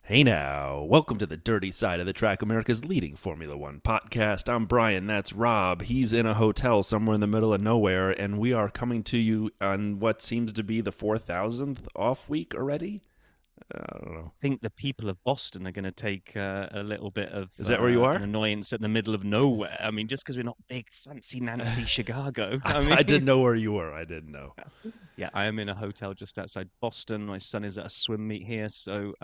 Hey now, welcome to the Dirty Side of the Track, America's leading Formula One podcast. I'm Brian, that's Rob. He's in a hotel somewhere in the middle of nowhere, and we are coming to you on what seems to be the 4,000th off week already. I don't know. I think the people of Boston are going to take a little bit of Is that where you an are? annoyance at the middle of nowhere. I mean, just because we're not big, fancy Nancy Chicago. I I mean, didn't know where you were. I didn't know. yeah, I am in a hotel just outside Boston. My son is at a swim meet here, so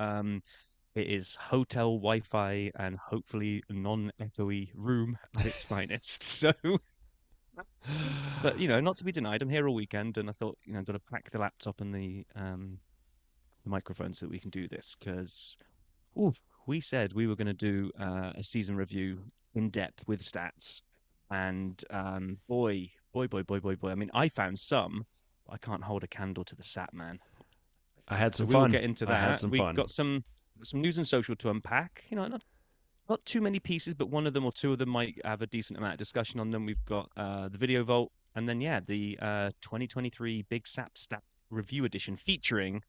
it is hotel Wi-Fi and hopefully non-echoey room at its finest. So, but not to be denied, I'm here all weekend, and I thought, I've got to pack the laptop and the microphone so that we can do this because we said we were going to do a season review in depth with stats, and boy. I mean, I found some. I can't hold a candle to the Sat man. I had So some we will fun. get into I had that. some We fun. got some news and social to unpack. Not too many pieces, but one of them or two of them might have a decent amount of discussion on them. We've got the video vault, and then the 2023 Big Sap Stat Review Edition featuring,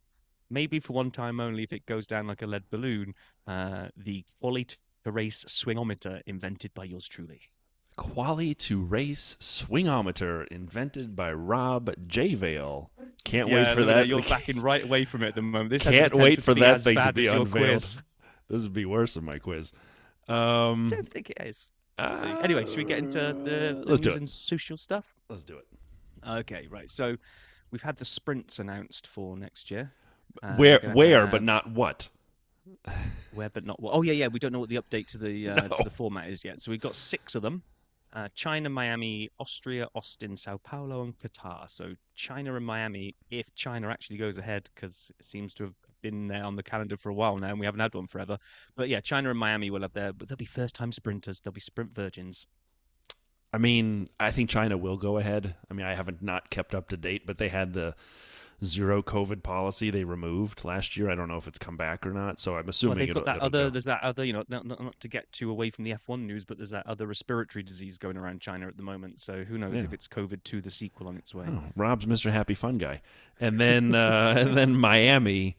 maybe for one time only if it goes down like a lead balloon, the quality to race swingometer invented by yours truly. Quali to Race Swingometer, invented by Rob J. Vale. Can't wait Yeah, for look at that. that. You're backing right away from it at the moment. This has the Can't wait potential to for be that as thing to bad be as your unveiled. quiz. This would be worse than my quiz. Don't think it is. So, Uh, anyway, should we get into the let's do news it. and social stuff? Let's do it. Okay, right. So, we've had the sprints announced for next year. We're Where, going to where, but have not what? where, but not what. Oh, yeah. We don't know what the update to the No. format is yet. So, we've got six of them. China, Miami, Austria, Austin, Sao Paulo, and Qatar. So China and Miami, if China actually goes ahead, because it seems to have been there on the calendar for a while now, and we haven't had one forever. But yeah, China and Miami will have but they'll be first-time sprinters. They'll be sprint virgins. I mean, I think China will go ahead. I mean, I haven't not kept up to date, but they had the zero COVID policy they removed last year. I don't know if it's come back or not, so I'm Well, assuming they've got it'll that it'll go. there's that other, not to get too away from the F1 news, but there's that other respiratory disease going around China at the moment. So who knows Yeah. if it's COVID 2, the sequel on its way. Oh, Rob's Mr. Happy Fun Guy, and then and then Miami.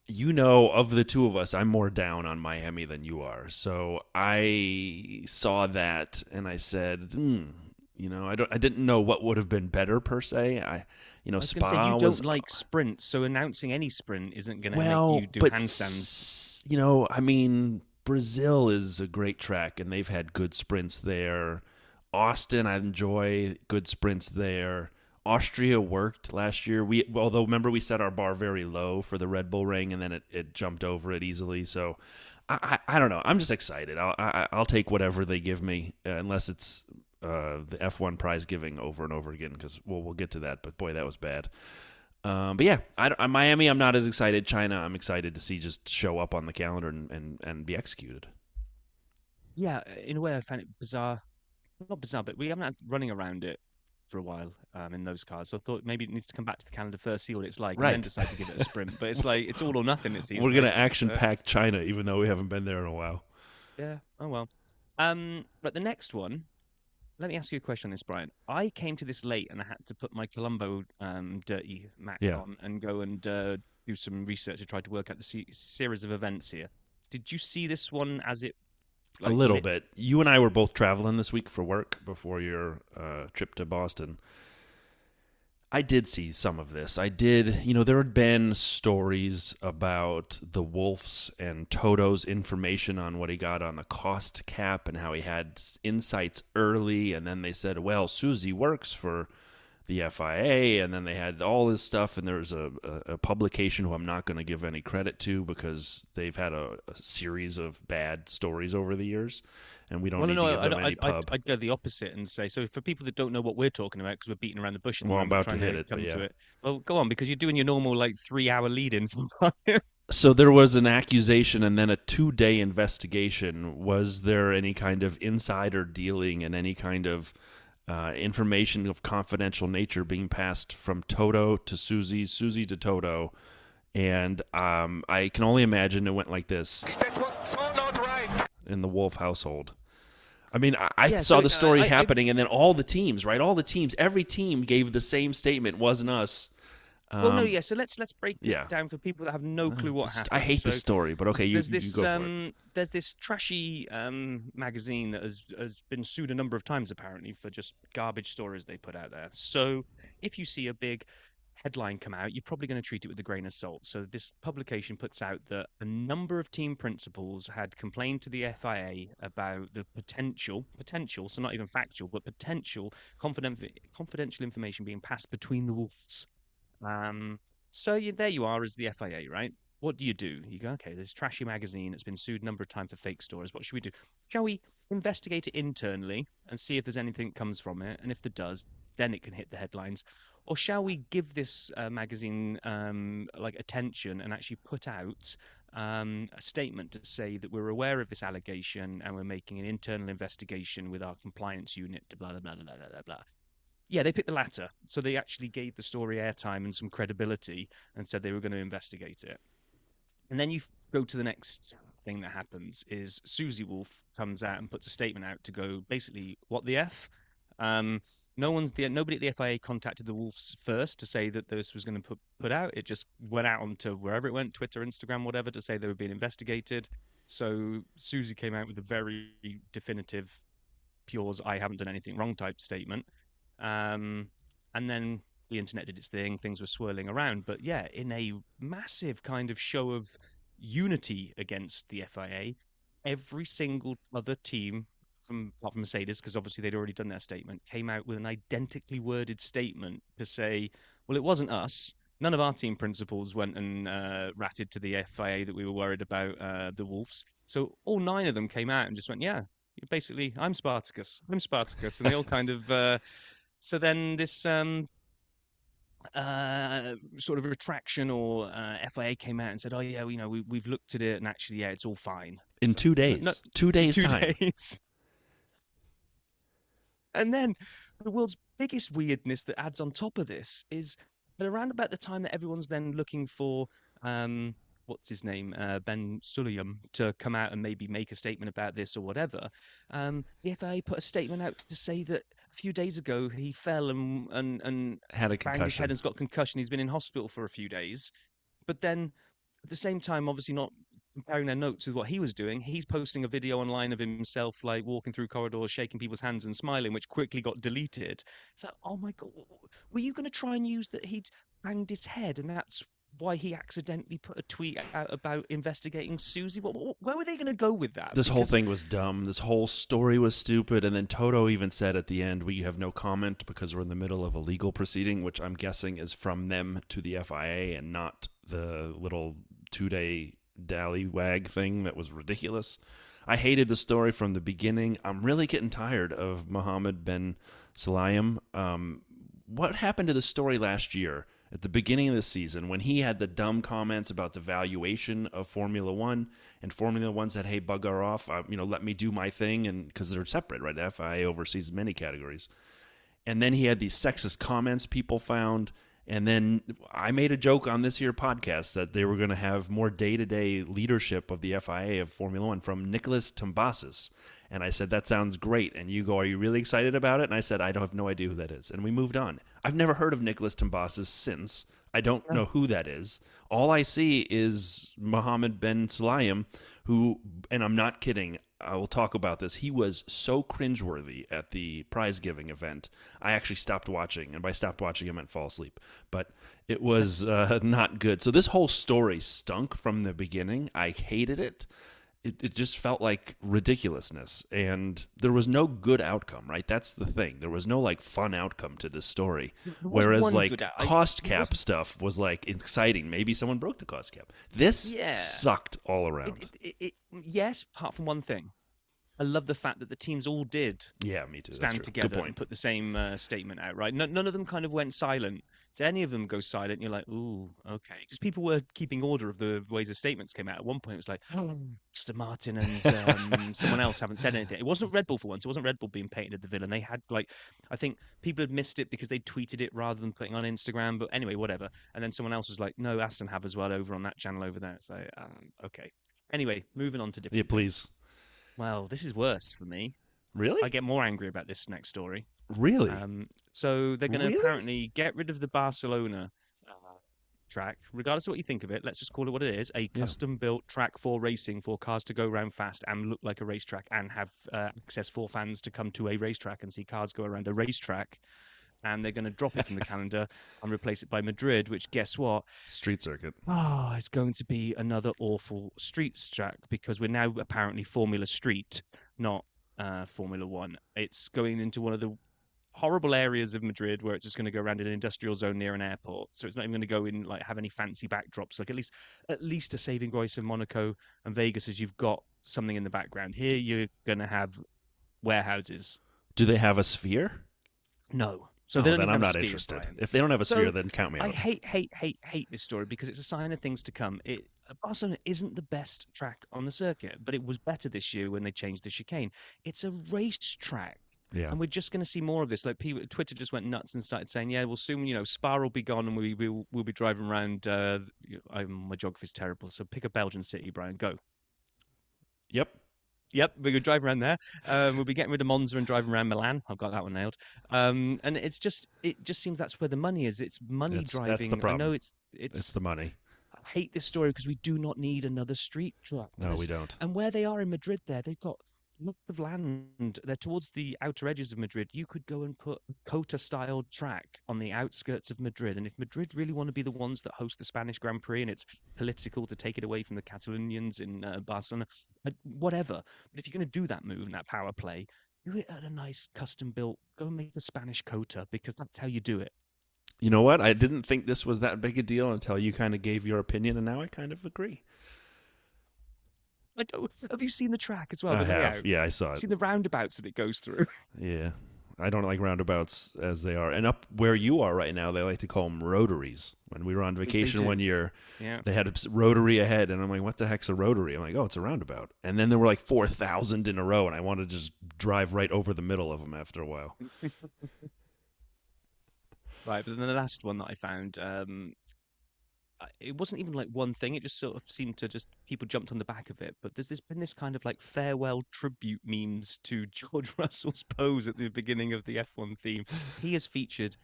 Of the two of us, I'm more down on Miami than you are. So I saw that and I said, I didn't know what would have been better per se. I was going to say, you Spa was don't like sprints, so announcing any sprint isn't going to make well, you do but handstands. I mean, Brazil is a great track and they've had good sprints there. Austin, I enjoy good sprints there. Austria worked last year. Although remember we set our bar very low for the Red Bull Ring, and then it jumped over it easily. So I don't know. I'm just excited. I'll take whatever they give me, unless it's the F1 prize giving over and over again. Because we'll get to that. But boy, that was bad. But yeah, Miami, I'm not as excited. China, I'm excited to see just show up on the calendar and be executed. Yeah, in a way, I find it bizarre. Not bizarre, but we haven't had running around it for a while in those cars. So I thought maybe it needs to come back to the calendar first, see what it's like, and then Right. decide to give it a sprint. But it's like it's all or nothing. It seems We're gonna like action pack China, even though we haven't been there in a while. yeah. Oh well. But the next one. Let me ask you a question on this, Brian. I came to this late and I had to put my Colombo dirty Mac Yeah. on and go and do some research to try to work out the series of events here. Did you see this one as it A like little lit? bit. You and I were both traveling this week for work before your trip to Boston. I did see some of this. I did, there had been stories about the Wolves and Toto's information on what he got on the cost cap and how he had insights early. And then they said, well, Susie works for the FIA, and then they had all this stuff, and there was a publication who I'm not going to give any credit to because they've had a series of bad stories over the years, and we don't Well, need to no, give them any pub. I'd go the opposite and say, so for people that don't know what we're talking about, because we're beating around the bush at the Well, I'm moment, about to trying hit to it, but come yeah. to it. Well, go on, because you're doing your normal like 3 hour lead in from So there was an accusation and then a 2-day investigation. Was there any kind of insider dealing and any kind of information of confidential nature being passed from Toto to Susie, Susie to Toto? And I can only imagine it went like this That was so not right. in the Wolf household. I mean, I Yeah, saw so the story I happening, and then all the teams, right? All the teams, every team gave the same statement. Wasn't us. Well, no, yeah. So let's break it Yeah. down for people that have no clue what I happened. hate So the story, but okay, there's you this go for it. there's this trashy magazine that has been sued a number of times apparently for just garbage stories they put out there. So if you see a big headline come out, you're probably going to treat it with a grain of salt. So this publication puts out that a number of team principals had complained to the FIA about the potential, so not even factual, but potential confidential information being passed between the wolves. Um, so there you are as the FIA, right? What do? You go, okay, there's trashy magazine that's been sued a number of times for fake stories. What should we do? Shall we investigate it internally and see if there's anything that comes from it? And if there does, then it can hit the headlines. Or shall we give this magazine like attention and actually put out a statement to say that we're aware of this allegation and we're making an internal investigation with our compliance unit to blah blah blah blah blah blah blah. Yeah, they picked the latter. So they actually gave the story airtime and some credibility and said they were going to investigate it. And then you go to the next thing that happens is Susie Wolf comes out and puts a statement out to go basically what the f. Um, nobody at the FIA contacted the Wolves first to say that this was going to put out. It just went out onto wherever it went, Twitter, Instagram, whatever, to say they were being investigated. So Susie came out with a very definitive, Pure's "I haven't done anything wrong" type statement. Um, and then the internet did its thing, things were swirling around. But yeah, in a massive kind of show of unity against the FIA, every single other team apart from Mercedes, because obviously they'd already done their statement, came out with an identically worded statement to say, well, it wasn't us. None of our team principals went and ratted to the FIA that we were worried about the Wolves. So all 9 of them came out and just went, yeah, basically, I'm Spartacus. I'm Spartacus. And they all kind of so then this sort of retraction or FIA came out and said, "Oh yeah, we've looked at it and actually, yeah, it's all fine." In So, 2 days, no, 2 days 2 time. days. And then the world's biggest weirdness that adds on top of this is that around about the time that everyone's then looking for what's his name, Ben Sulayem, to come out and maybe make a statement about this or whatever, the FIA put a statement out to say that a few days ago he fell and Had a banged his head concussion. and's got concussion. He's been in hospital for a few days. But then at the same time, obviously not comparing their notes with what he was doing, he's posting a video online of himself like walking through corridors, shaking people's hands and smiling, which quickly got deleted. It's like, oh my God, were you going to try and use that he'd banged his head and that's why he accidentally put a tweet out about investigating Susie? Where were they going to go with that? This whole thing was dumb. This whole story was stupid. And then Toto even said at the end, we have no comment because we're in the middle of a legal proceeding, which I'm guessing is from them to the FIA and not the little 2-day dallywag thing that was ridiculous. I hated the story from the beginning. I'm really getting tired of Mohammed Ben Sulayem. What happened to the story last year at the beginning of the season when he had the dumb comments about the valuation of Formula One, and Formula One said, "Hey, bugger off, let me do my thing," and because they're separate, right? The FIA oversees many categories. And then he had these sexist comments people found. And then I made a joke on this here podcast that they were going to have more day-to-day leadership of the FIA of Formula One from Nicholas Tombasis. And I said, that sounds great. And you go, are you really excited about it? And I said, I don't have no idea who that is. And we moved on. I've never heard of Nicholas Tombasis since. I don't know who that is. All I see is Mohammed Ben Sulayem, who, and I'm not kidding, I will talk about this. He was so cringeworthy at the prize giving event. I actually stopped watching, and by stopped watching, I meant fall asleep. But it was not good. So this whole story stunk from the beginning. I hated it. It just felt like ridiculousness, and there was no good outcome, right? That's the thing. There was no like fun outcome to this story. Whereas like cost cap stuff was like exciting. Maybe someone broke the cost cap. This sucked all around. Yes, apart from one thing. I love the fact that the teams all did me too. stand together and put the same statement out, right? None of them kind of went silent. So any of them go silent, you're like, ooh, okay. Because people were keeping order of the ways the statements came out. At one point, it was like, Mr. Martin and someone else haven't said anything. It wasn't Red Bull for once. It wasn't Red Bull being painted as the villain. They had, like, I think people had missed it because they tweeted it rather than putting it on Instagram. But anyway, whatever. And then someone else was like, no, Aston have as well over on that channel over there. It's like, okay. Anyway, moving on to different. Yeah, please. Well, this is worse for me. Really? I get more angry about this next story. Really? So they're going to apparently get rid of the Barcelona track, regardless of what you think of it. Let's just call it what it is: a custom-built track for racing, for cars to go around fast and look like a racetrack, and have access for fans to come to a racetrack and see cars go around a racetrack. And they're going to drop it from the calendar and replace it by Madrid, which, guess what? Street circuit. Oh, it's going to be another awful street track, because we're now apparently Formula Street, not Formula One. It's going into one of the horrible areas of Madrid where it's just going to go around an industrial zone near an airport. So it's not even going to go in, like, have any fancy backdrops. Like, at least a saving grace of Monaco and Vegas is you've got something in the background. Here you're going to have warehouses. Do they have a sphere? No. So then I'm not interested. Brian. If they don't have a sphere, then count me out. I hate this story because it's a sign of things to come. Barcelona isn't the best track on the circuit, but it was better this year when they changed the chicane. It's a racetrack. Yeah. And we're just going to see more of this. Like, people, Twitter just went nuts and started saying, "Yeah, well, soon, Spa will be gone, and we'll be driving around." My geography's terrible, so pick a Belgian city, Brian. Go. Yep, we're going to drive around there. We'll be getting rid of Monza and driving around Milan. I've got that one nailed. And it just seems that's where the money is. It's money driving. That's the problem. I know it's the money. I hate this story because we do not need another street track. No, we don't. And where they are in Madrid, they've got lots of land. They're towards the outer edges of Madrid. You could go and put a Cota-style track on the outskirts of Madrid. And if Madrid really want to be the ones that host the Spanish Grand Prix, and it's political to take it away from the Catalonians in Barcelona, whatever. But if you're going to do that move and that power play, do it at a nice custom-built, go and make the Spanish Cota, because that's how you do it. You know what? I didn't think this was that big a deal until you kind of gave your opinion, and now I kind of agree. Have you seen the track as well? I have. Yeah, I saw it. Seen the roundabouts that it goes through? Yeah. I don't like roundabouts as they are. And up where you are right now, they like to call them rotaries. When we were on vacation one year, they had a rotary ahead, and I'm like, what the heck's a rotary? I'm like, oh, it's a roundabout. And then there were like 4,000 in a row, and I wanted to just drive right over the middle of them after a while. Right, but then the last one that I found, it wasn't even like one thing. It just sort of seemed to people jumped on the back of it. But there's been this kind of like farewell tribute memes to George Russell's pose at the beginning of the F1 theme. He has featured.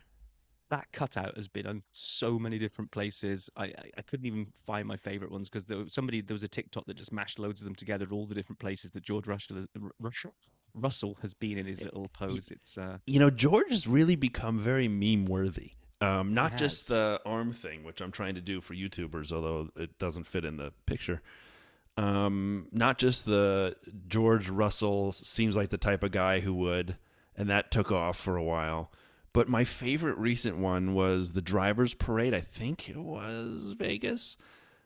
That cutout has been on so many different places. I couldn't even find my favorite ones, because there was a TikTok that just mashed loads of them together at all the different places that George Russell has been in his little pose. It's George has really become very meme worthy. Not just the arm thing, which I'm trying to do for YouTubers, although it doesn't fit in the picture. Not just the George Russell seems like the type of guy who would, and that took off for a while. But my favorite recent one was the driver's parade. I think it was Vegas.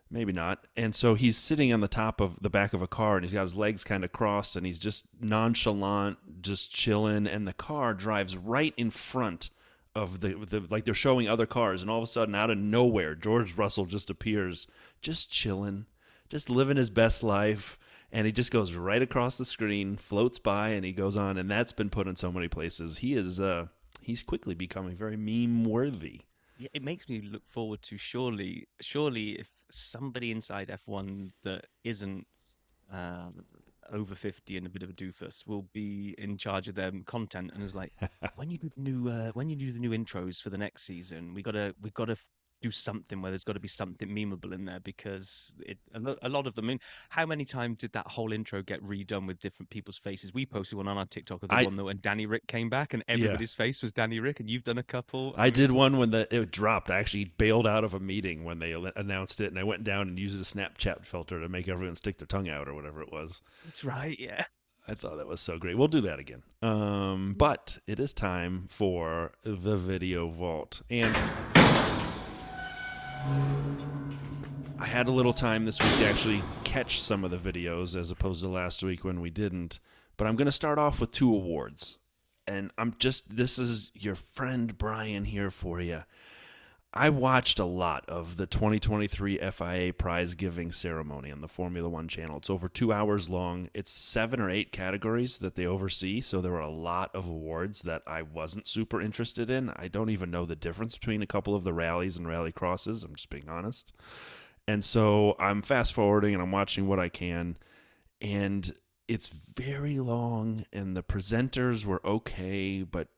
Maybe not. And so he's sitting on the top of the back of a car, and he's got his legs kind of crossed, and he's just nonchalant, just chilling, and the car drives right in front of the like they're showing other cars, and all of a sudden, out of nowhere, George Russell just appears, just chilling, just living his best life, and he just goes right across the screen, floats by, and he goes on, and that's been put in so many places. He's quickly becoming very meme-worthy. Yeah, it makes me look forward to surely if somebody inside F1 that isn't over 50 and a bit of a doofus will be in charge of their content, and is like, when you do the new intros for the next season, we gotta do something where there's got to be something memeable in there, because a lot of them. I mean, how many times did that whole intro get redone with different people's faces? We posted one on our TikTok of the one that when Danny Rick came back and everybody's face was Danny Rick, and you've done a couple. I did one when it dropped. I actually bailed out of a meeting when they announced it, and I went down and used a Snapchat filter to make everyone stick their tongue out or whatever it was. That's right, yeah. I thought that was so great. We'll do that again. But it is time for the video vault. And I had a little time this week to actually catch some of the videos as opposed to last week when we didn't. But I'm going to start off with 2 awards. And this is your friend Brian here for you. I watched a lot of the 2023 FIA prize giving ceremony on the Formula One channel. It's over 2 hours long. It's 7 or 8 categories that they oversee. So there were a lot of awards that I wasn't super interested in. I don't even know the difference between a couple of the rallies and rally crosses. I'm just being honest. And so I'm fast forwarding and I'm watching what I can. And it's very long and the presenters were okay, but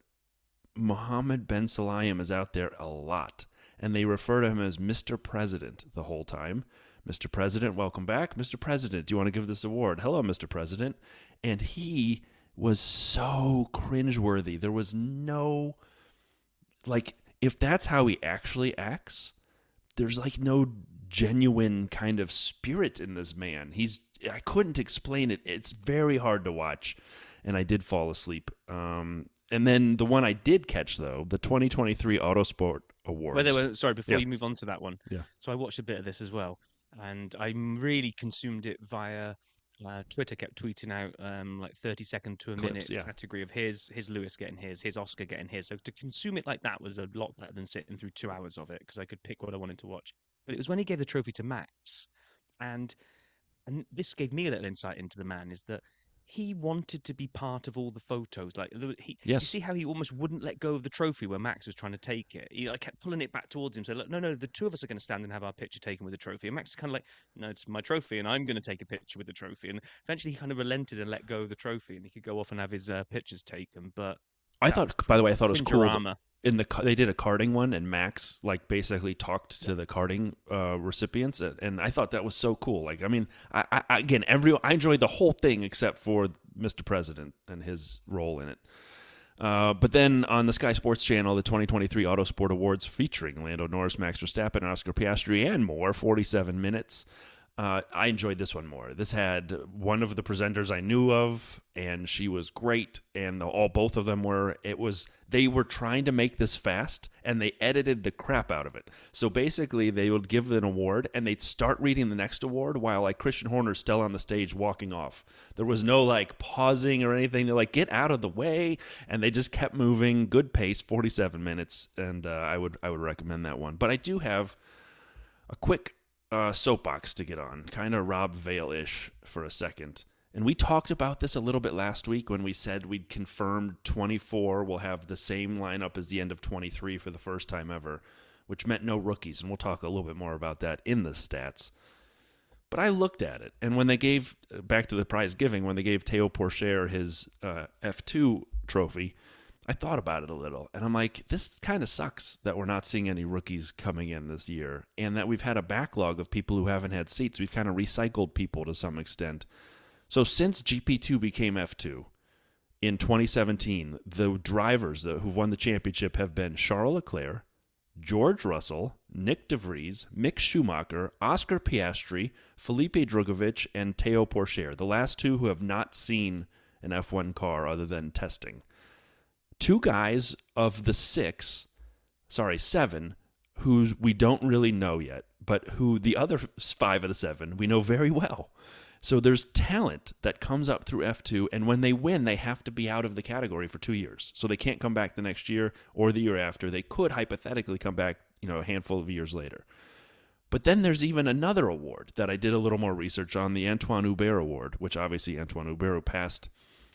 Mohammed Ben Sulayem is out there a lot. and they refer to him as Mr. President the whole time. Mr. President, welcome back. Mr. President, do you want to give this award? Hello, Mr. President. And he was so cringeworthy. There was no, like, if that's how he actually acts, there's like no genuine kind of spirit in this man. I couldn't explain it. It's very hard to watch, and I did fall asleep. And then the one I did catch, though, the 2023 Autosport Awards. Sorry, before Yeah. you move on to that one. Yeah. So I watched a bit of this as well, and I really consumed it via Twitter. Kept tweeting out like 30-second to a Clips, minute yeah. category of his Lewis getting his Oscar getting his. So to consume it like that was a lot better than sitting through 2 hours of it, because I could pick what I wanted to watch. But it was when he gave the trophy to Max, and this gave me a little insight into the man, is that he wanted to be part of all the photos. Like you Yes. see how he almost wouldn't let go of the trophy when Max was trying to take it. He like kept pulling it back towards him. So look, no, the two of us are going to stand and have our picture taken with the trophy. And Max is kind of like, no, it's my trophy, and I'm going to take a picture with the trophy. And eventually, he kind of relented and let go of the trophy, and he could go off and have his pictures taken. But I thought, by the way, I thought it was cool. cringerama. They did a karting one, and Max like basically talked to the karting recipients, and I thought that was so cool. Like, I mean, I enjoyed the whole thing except for Mr. President and his role in it. But then on the Sky Sports Channel, the 2023 Autosport Awards featuring Lando Norris, Max Verstappen, and Oscar Piastri, and more, 47 minutes. I enjoyed this one more. This had one of the presenters I knew of, and she was great. And both of them were. They were trying to make this fast, and they edited the crap out of it. So basically, they would give an award, and they'd start reading the next award while like Christian Horner's still on the stage walking off. There was no like pausing or anything. They're like, get out of the way, and they just kept moving. Good pace, 47 minutes, and I would recommend that one. But I do have a quick soapbox to get on, kind of Rob Vale-ish for a second. And we talked about this a little bit last week when we said we'd confirmed 24 will have the same lineup as the end of 23 for the first time ever, which meant no rookies. And we'll talk a little bit more about that in the stats. But I looked at it, and when they gave, back to the prize giving, when they gave Théo Pourchaire his F2 trophy, I thought about it a little, and I'm like, this kind of sucks that we're not seeing any rookies coming in this year, and that we've had a backlog of people who haven't had seats. We've kind of recycled people to some extent. So since GP2 became F2 in 2017, the drivers who've won the championship have been Charles Leclerc, George Russell, Nick DeVries, Mick Schumacher, Oscar Piastri, Felipe Drugovich, and Théo Pourchaire, the last two who have not seen an F1 car other than testing. Two guys of the seven, who we don't really know yet, but who the other 5 of the 7 we know very well. So there's talent that comes up through F2, and when they win, they have to be out of the category for 2 years. So they can't come back the next year or the year after. They could hypothetically come back, a handful of years later. But then there's even another award that I did a little more research on, the Antoine Hubert Award, which obviously Antoine Hubert passed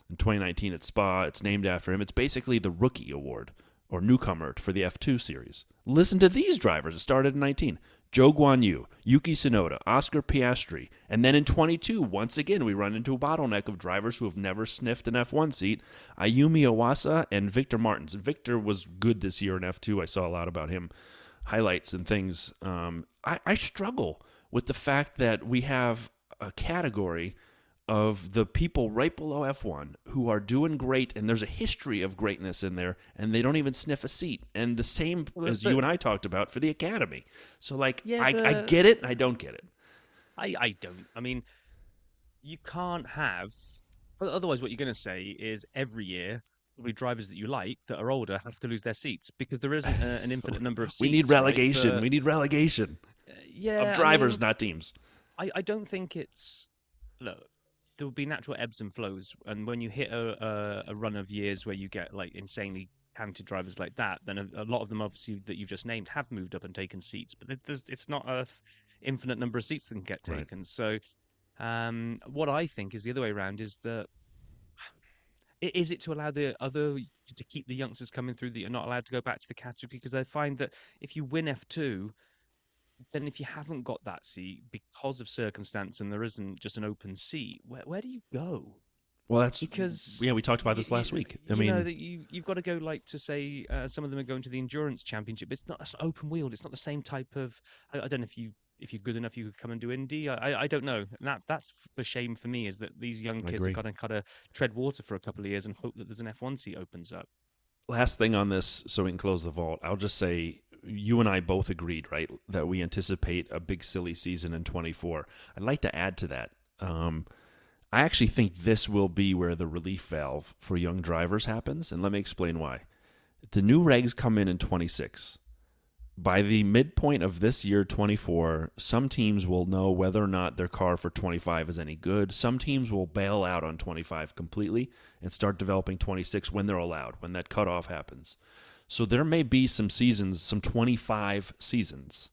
in 2019 at Spa. It's named after him. It's basically the rookie award or newcomer for the F2 series. Listen to these drivers. It started in 19. Zhou Guanyu, Yuki Tsunoda, Oscar Piastri. And then in 22, once again, we run into a bottleneck of drivers who have never sniffed an F1 seat. Ayumi Iwasa and Victor Martins. Victor was good this year in F2. I saw a lot about him, highlights and things. I struggle with the fact that we have a category of the people right below F1 who are doing great, and there's a history of greatness in there, and they don't even sniff a seat. And the same as you and I talked about for the Academy. So, like, I get it, and I don't get it. I don't. I mean, you can't have... Otherwise, what you're going to say is every year, probably drivers that you like that are older have to lose their seats because there isn't an infinite number of seats. We need relegation. Right? We need relegation of drivers, not teams. I don't think it's... Look, there will be natural ebbs and flows, and when you hit a run of years where you get like insanely talented drivers like that, then a lot of them, obviously, that you've just named have moved up and taken seats, but it's not an infinite number of seats that can get taken. Right. So what I think is the other way around is that is it to allow the other to keep the youngsters coming through that you're not allowed to go back to the category, because I find that if you win F2, then if you haven't got that seat because of circumstance and there isn't just an open seat, where do you go? Well, that's because we talked about this last week. I you mean, know that you've got to go like to say some of them are going to the endurance championship. It's not it's open wheeled. It's not the same type of. I don't know if you're good enough, you could come and do Indy. I don't know. And that's the shame for me is that these young I kids agree. are going to kind of tread water for a couple of years and hope that there's an F1 seat opens up. last thing on this, so we can close the vault. I'll just say you and I both agreed, right, that we anticipate a big silly season in 24. I'd like to add to that. I actually think this will be where the relief valve for young drivers happens, and let me explain why. The new regs come in 26. By the midpoint of this year, 24, some teams will know whether or not their car for 25 is any good. Some teams will bail out on 25 completely and start developing 26 when they're allowed, when that cutoff happens. So there may be some seasons, some 25 seasons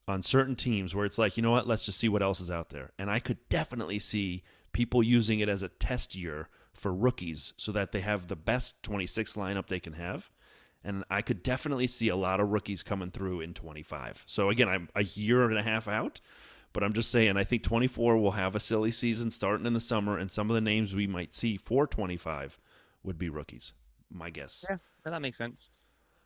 on certain teams where it's like, you know what, let's just see what else is out there. And I could definitely see people using it as a test year for rookies so that they have the best 26 lineup they can have. And I could definitely see a lot of rookies coming through in 25. So again, I'm a year and a half out, but I'm just saying I think 24 will have a silly season starting in the summer, and some of the names we might see for 25 would be rookies, my guess. Yeah, that makes sense.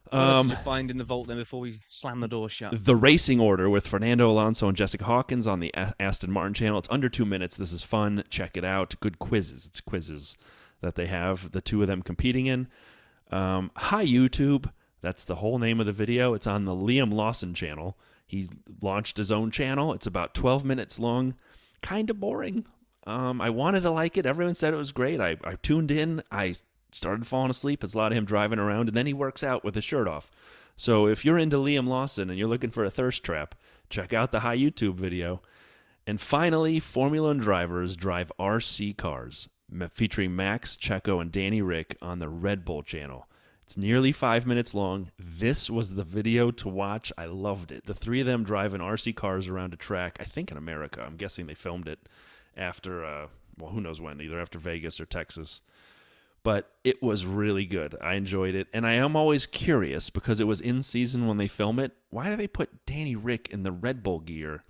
What else did you find in the vault then before we slam the door shut? The racing order with Fernando Alonso and Jessica Hawkins on the Aston Martin channel. It's under 2 minutes. This is fun. Check it out. Good quizzes. It's quizzes that they have, the two of them competing in. Hi, YouTube. That's the whole name of the video. It's on the Liam Lawson channel. He launched his own channel. It's about 12 minutes long. Kind of boring. I wanted to like it. Everyone said it was great. I tuned in. I started falling asleep. It's a lot of him driving around, and then he works out with his shirt off. So if you're into Liam Lawson and you're looking for a thirst trap, check out the High YouTube video. And finally, Formula One drivers drive RC cars, featuring Max, Checo, and Danny Rick on the Red Bull channel. It's nearly 5 minutes long. This was the video to watch. I loved it. The three of them driving RC cars around a track, I think in America. I'm guessing they filmed it after, who knows when, either after Vegas or Texas. But it was really good. I enjoyed it. And I am always curious, because it was in season when they film it, why do they put Danny Rick in the Red Bull gear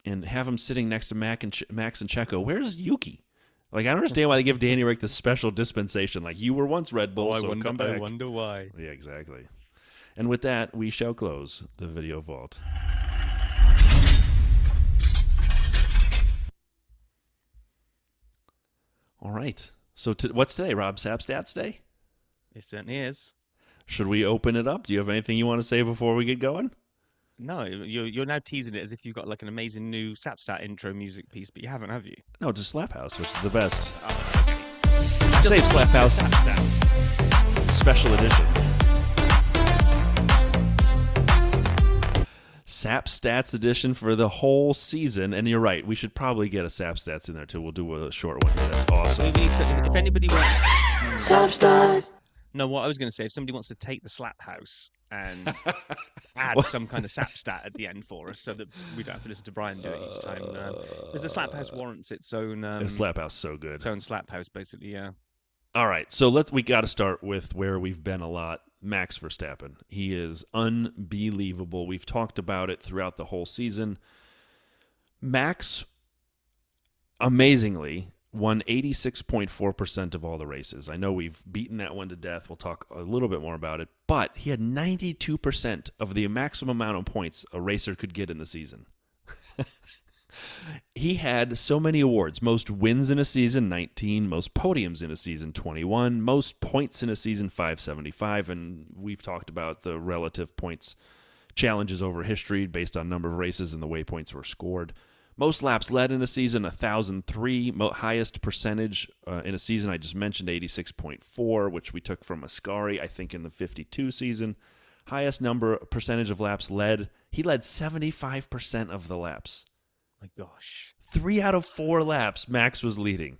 and have him sitting next to Max and Checo? Where's Yuki? Like, I don't understand why they give Danny Rick the special dispensation. Like, you were once Red Bull, come back. I wonder why. Yeah, exactly. And with that, we shall close the video vault. All right. So what's today, Rob? Sap Stats Day? It certainly is. Should we open it up? Do you have anything you want to say before we get going? No, you're now teasing it as if you've got like an amazing new Sapstat intro music piece, but you haven't, have you? No, just Slap House, which is the best. Oh, Save Slap House Sapstats. Special Edition. Sap Stats Edition for the whole season. And you're right, we should probably get a Sap Stats in there too. We'll do a short one here. That's awesome. If anybody wants... Sap Stats. No, what I was going to say, if somebody wants to take the Slap House and add some kind of Sap Stat at the end for us so that we don't have to listen to Brian do it each time. Because the Slap House warrants its own... Slap House so good. Its own Slap House, basically, yeah. All right, so we got to start with where we've been a lot. Max Verstappen. He is unbelievable. We've talked about it throughout the whole season. Max, amazingly, won 86.4% of all the races. I know we've beaten that one to death. We'll talk a little bit more about it. But he had 92% of the maximum amount of points a racer could get in the season. He had so many awards. Most wins in a season, 19. Most podiums in a season, 21. Most points in a season, 575. And we've talked about the relative points challenges over history based on number of races and the way points were scored. Most laps led in a season, 1,003. Highest percentage in a season, I just mentioned 86.4, which we took from Ascari, I think, in the 52 season. Highest percentage of laps led. He led 75% of the laps. My gosh. 3 out of 4 laps, Max was leading.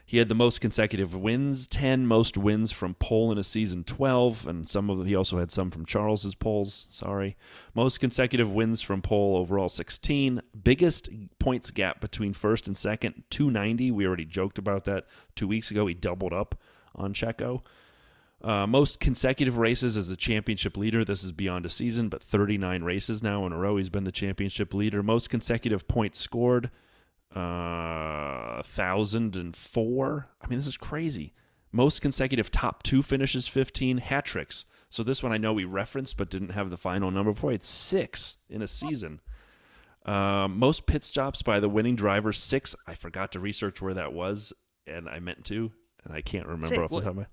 He had the most consecutive wins, 10. Most wins from pole in a season, 12. And he also had some from Charles's poles. Sorry. Most consecutive wins from pole overall, 16. Biggest points gap between first and second, 290. We already joked about that 2 weeks ago. He doubled up on Checo. Most consecutive races as a championship leader. This is beyond a season, but 39 races now in a row. He's been the championship leader. Most consecutive points scored. 1,004. I mean, this is crazy. Most consecutive top 2 finishes, 15 hat tricks. So this one I know we referenced but didn't have the final number for. It's 6 in a season. Most pit stops by the winning driver, 6. I forgot to research where that was, and I meant to, and I can't remember off the top of my...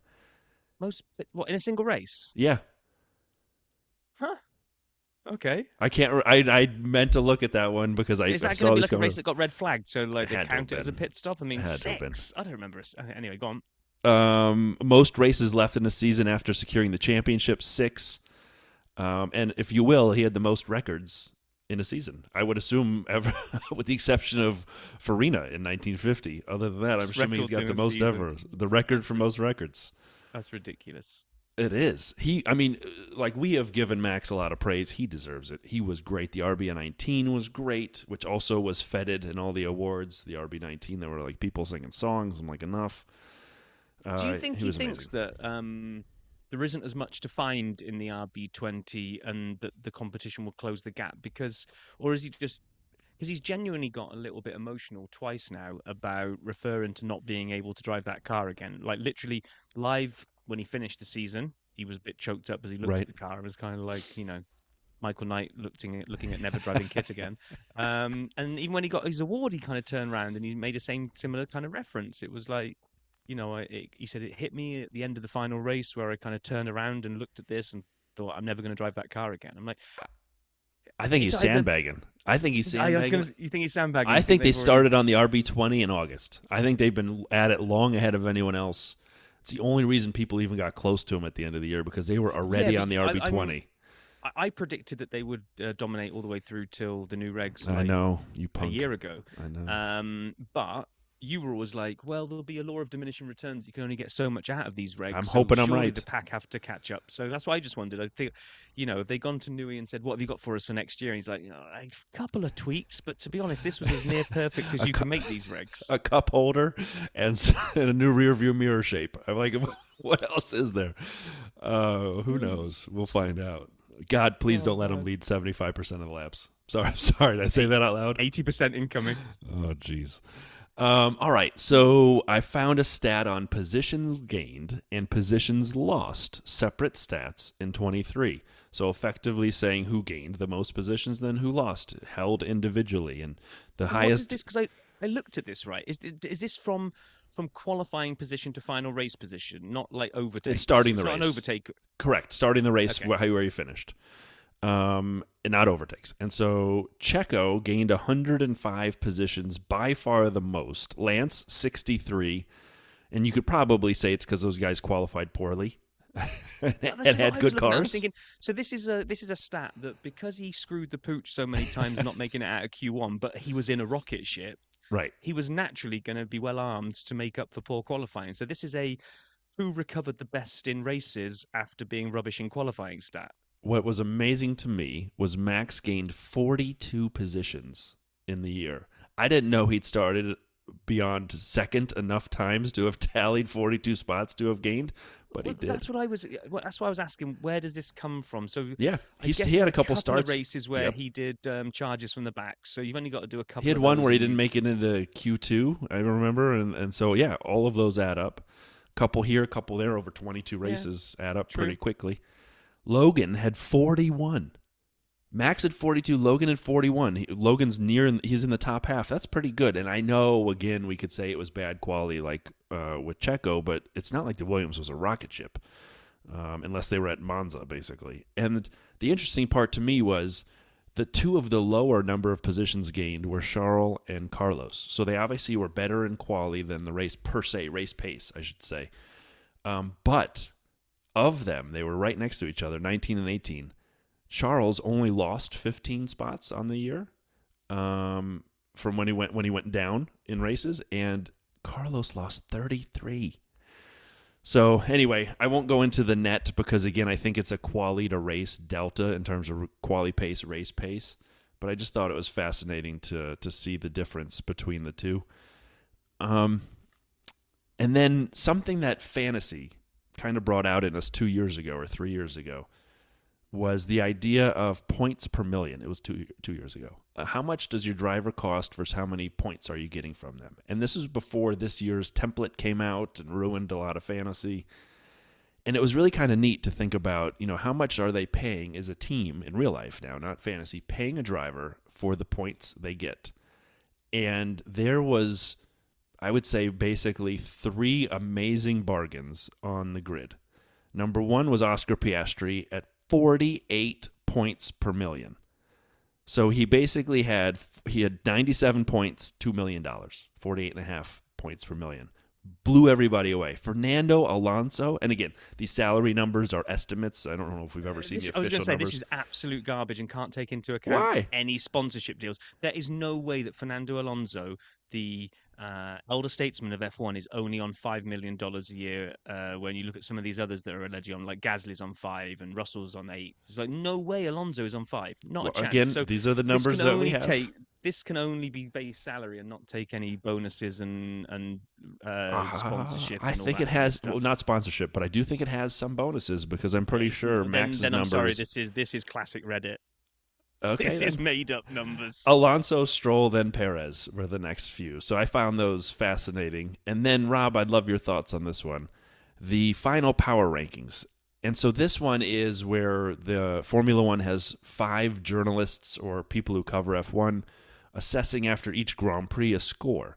What, in a single race? Yeah. Huh. Okay. I can't. I meant to look at that one because I Is that saw going to be this like a going. race that got red flagged, so like they Had to have count it as a been. pit stop? I mean, Had to have been. 6. I don't remember. Okay, anyway, go on. Most races left in the season after securing the championship, 6. And if you will, he had the most records in a season. I would assume, ever, with the exception of Farina in 1950. Other than that, I'm assuming he's got the most ever. The record for most records. That's ridiculous. It is. Like we have given Max a lot of praise. He deserves it. He was great. The RB19 was great, which also was feted in all the awards. The RB19, there were like people singing songs. I'm like, enough. Do you think he thinks amazing. that there isn't as much to find in the RB20 and that the competition will close the gap? Or is he just... Because he's genuinely got a little bit emotional twice now about referring to not being able to drive that car again. Like literally live when he finished the season, he was a bit choked up as he looked at the car. It was kind of like, Michael Knight looking at never driving kit again. And even when he got his award, he kind of turned around and he made a similar kind of reference. It was like, he said it hit me at the end of the final race where I kind of turned around and looked at this and thought, I'm never going to drive that car again. I'm like... I think he's sandbagging. You think he's sandbagging? I think they started on the RB20 in August. I think they've been at it long ahead of anyone else. It's the only reason people even got close to him at the end of the year because they were already on the RB20. I predicted that they would dominate all the way through till the new regs. I know, you punk. A year ago. I know. But you were always like, well, there'll be a law of diminishing returns. You can only get so much out of these regs. I'm hoping I'm right. The pack have to catch up. So that's why I just wondered. I think, have they gone to Newey and said, what have you got for us for next year? And he's like, a couple of tweaks. But to be honest, this was as near perfect as you can make these regs. A cup holder and a new rear view mirror shape. I'm like, what else is there? Who knows? We'll find out. God, please don't let him lead 75% of the laps. Sorry, did I say that out loud? 80% incoming. Oh, jeez. All right, so I found a stat on positions gained and positions lost, separate stats in 23. So effectively saying who gained the most positions, then who lost, held individually, and the highest. What is this? Because I looked at this, right. Is this from qualifying position to final race position, not like overtake? It's starting the race. Not an overtake. Correct, starting the race, okay. Where you finished. And not overtakes. And so Checo gained 105 positions, by far the most. Lance, 63. And you could probably say it's because those guys qualified poorly and had good cars. Thinking, so this is a stat that because he screwed the pooch so many times not making it out of Q1, but he was in a rocket ship, right? He was naturally going to be well armed to make up for poor qualifying. So this is a who recovered the best in races after being rubbish in qualifying stat. What was amazing to me was Max gained 42 positions in the year. I didn't know he'd started beyond second enough times to have tallied 42 spots to have gained, but he did. That's why I was asking. Where does this come from? So yeah, he had a couple starts. Of races where he did charges from the back. So you've only got to do a couple. He had one where he didn't make it into Q2. I remember, and so yeah, all of those add up. Couple here, a couple there, over 22 races add up pretty quickly. Logan had 41. Max had 42. Logan had 41. Logan's he's in the top half. That's pretty good. And I know, again, we could say it was bad quality like with Checo, but it's not like the Williams was a rocket ship, unless they were at Monza, basically. And the interesting part to me was the two of the lower number of positions gained were Charles and Carlos. So they obviously were better in quality than the race per se, race pace, I should say. But of them, they were right next to each other, 19 and 18. Charles only lost 15 spots on the year from when he went down in races, and Carlos lost 33. So anyway, I won't go into the net because, again, I think it's a quality to race delta in terms of quality pace, race pace. But I just thought it was fascinating to see the difference between the two. And then something that fantasy kind of brought out in us 2 years ago or 3 years ago was the idea of points per million. It was 2 years ago. How much does your driver cost versus how many points are you getting from them? And this is before this year's template came out and ruined a lot of fantasy. And it was really kind of neat to think about, how much are they paying as a team in real life now, not fantasy, paying a driver for the points they get. And there was, I would say, basically 3 amazing bargains on the grid. Number 1 was Oscar Piastri at 48 points per million. So he basically had 97 points, $2 million, 48.5 points per million. Blew everybody away. Fernando Alonso, and again, these salary numbers are estimates. I don't know if we've ever seen the official I was going to say, numbers. this is absolute garbage and can't take into account any sponsorship deals. There is no way that Fernando Alonso, the elder statesman of F1, is only on $5 million a year when you look at some of these others that are allegedly on, like Gasly's on 5 and Russell's on 8. It's like, no way Alonso is on 5. Not a chance. Again, so these are the numbers that we have. This can only be base salary and not take any bonuses and sponsorship. I and all think that it has, stuff. well, not sponsorship, but I do think it has some bonuses because I'm pretty sure Max's then I'm numbers. sorry, this is classic Reddit. Okay, this is made up numbers. Alonso, Stroll, then Perez were the next few. So I found those fascinating. And then, Rob, I'd love your thoughts on this one. The final power rankings. And so this one is where the Formula One has 5 journalists or people who cover F1 assessing after each Grand Prix a score.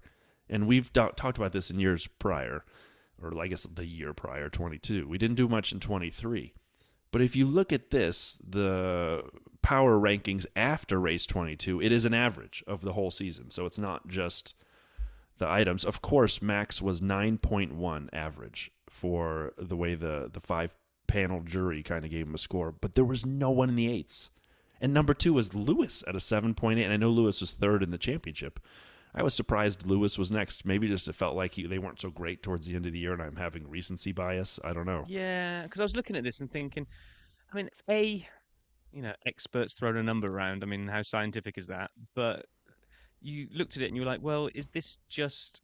And we've talked about this in years prior, or I guess the year prior, 22. We didn't do much in 23. But if you look at this, the power rankings after race 22, it is an average of the whole season. So it's not just the items. Of course, Max was 9.1 average for the way the 5-panel jury kind of gave him a score. But there was no one in the 8s. And number 2 was Lewis at a 7.8. And I know Lewis was 3rd in the championship. I was surprised Lewis was next. Maybe just it felt like they weren't so great towards the end of the year and I'm having recency bias. I don't know. Yeah, because I was looking at this and thinking, I mean, experts throwing a number around. I mean, how scientific is that? But you looked at it and you were like, well, is this just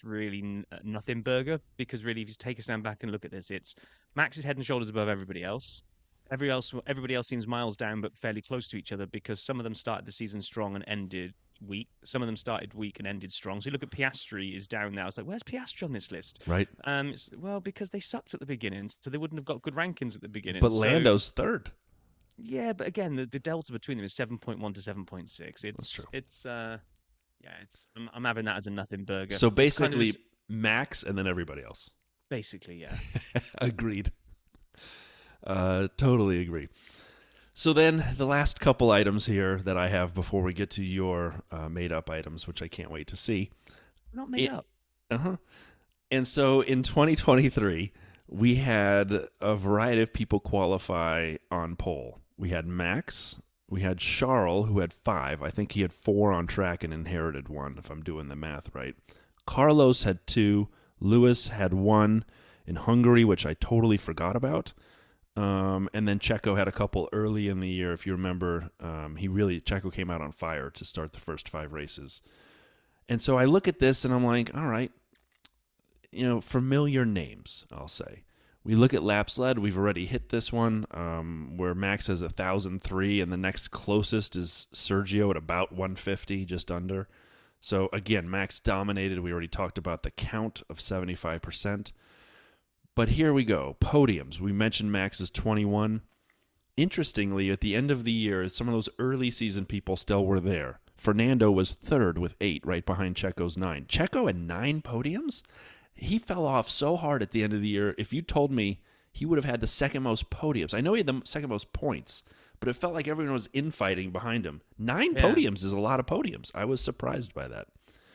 really nothing burger? Because really, if you take a stand back and look at this, it's Max is head and shoulders above everybody else. Everybody else seems miles down, but fairly close to each other because some of them started the season strong and ended weak. Some of them started weak and ended strong. So you look at Piastri is down now. It's like, where's Piastri on this list? Right. Because they sucked at the beginning, so they wouldn't have got good rankings at the beginning. But Lando's 3rd. Yeah, but again, the delta between them is 7.1 to 7.6. That's true. I'm having that as a nothing burger. So basically, Max and then everybody else. Basically, yeah. Agreed. Totally agree. So then the last couple items here that I have before we get to your made-up items, which I can't wait to see. Not made up. Uh-huh. And so in 2023, we had a variety of people qualify on pole. We had Max. We had Charles, who had 5. I think he had 4 on track and inherited 1, if I'm doing the math right. Carlos had 2. Lewis had 1 in Hungary, which I totally forgot about. And then Checo had a couple early in the year. If you remember, Checo came out on fire to start the first 5 races. And so I look at this and I'm like, all right, familiar names, I'll say. We look at laps led. We've already hit this one where Max has 1,003 and the next closest is Sergio at about 150, just under. So again, Max dominated. We already talked about the count of 75%. But here we go. Podiums. We mentioned Max's 21. Interestingly, at the end of the year, some of those early season people still were there. Fernando was 3rd with 8, right behind Checo's 9. Checo had 9 podiums? He fell off so hard at the end of the year. If you told me he would have had the second most podiums. I know he had the second most points, but it felt like everyone was infighting behind him. 9 podiums is a lot of podiums. I was surprised by that.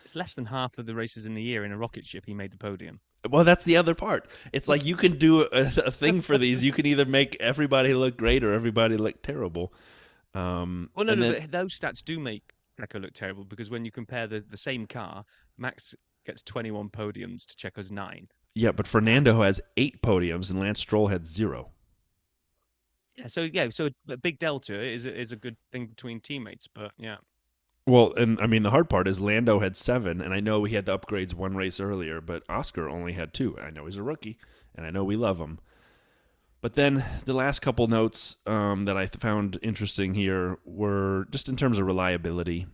It's less than half of the races in the year in a rocket ship he made the podium. Well, that's the other part. It's like you can do a thing for these. You can either make everybody look great or everybody look terrible. But those stats do make Checo look terrible because when you compare the same car, Max gets 21 podiums to Checo's 9. Yeah, but Fernando has 8 podiums and Lance Stroll had 0. So a big delta is a good thing between teammates, but yeah. Well, and I mean, the hard part is Lando had 7, and I know he had the upgrades 1 race earlier, but Oscar only had 2. I know he's a rookie, and I know we love him. But then the last couple notes that I found interesting here were just in terms of reliability.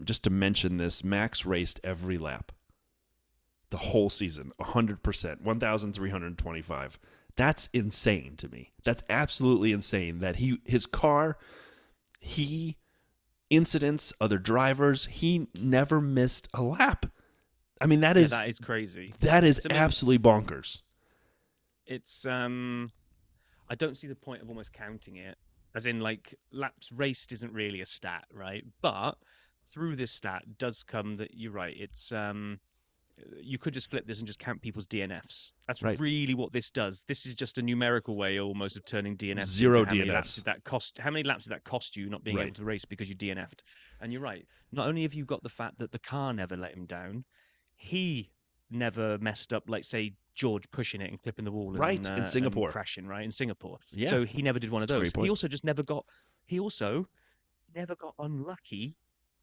Just to mention this, Max raced every lap the whole season, 100%, 1,325. That's insane to me. That's absolutely insane that his car, incidents, other drivers, he never missed a lap. I mean, that is crazy. That is absolutely bonkers. It's I don't see the point of almost counting it, as in like laps raced isn't really a stat, right? But through this stat does come that you're right. It's you could just flip this and just count people's DNFs. That's right. really what this does. This is just a numerical way almost of turning DNFs Zero into DNFs. how many laps did that cost you not being able to race because you DNF'd? And you're right. Not only have you got the fact that the car never let him down, he never messed up, like say George pushing it and clipping the wall in Singapore, and crashing in Singapore. Yeah. So he never did one of those. He also never got unlucky.